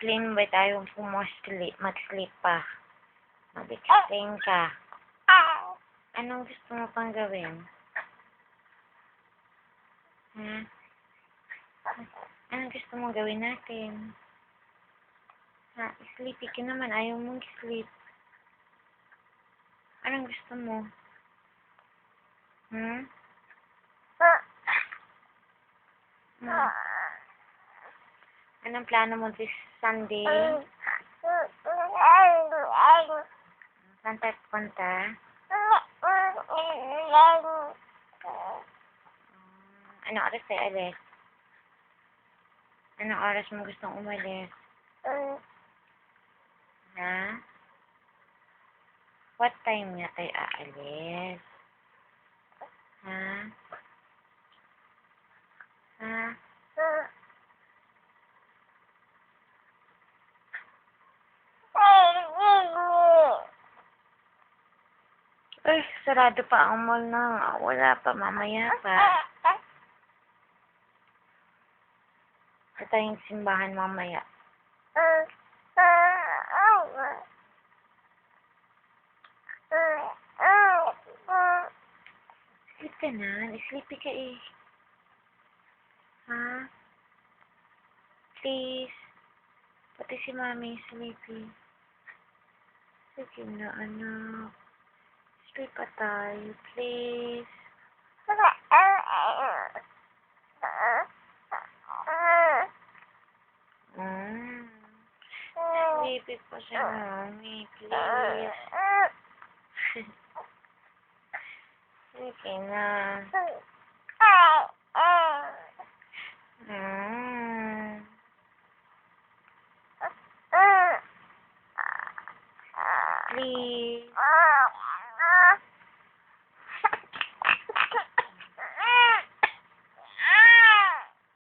explain ba tayo kung mag-sleep pa? Mag-explain ka. Anong gusto mo pang gawin? Ha? Anong gusto mo gawin natin? Ha? Sleepy ka naman. Ayaw mong sleep. Anong gusto mo? Hmm? Anong plano mo this Sunday? Saan tayo pupunta? Anong oras tayo alis? Anong oras mo gustong umalis? Ha? What time nga tayo aalis? Ha? Ha? Ay, sarado pa ang mall na. Wala pa, mamaya pa. Sa tayong simbahan mamaya. Sleep ka na. Sleepy ka eh. Ha? Please. Pati si mami sleepy. Sige na, anak. Sleep pa tayo, please. Sleepy pa si mami, please. Sige na. Please.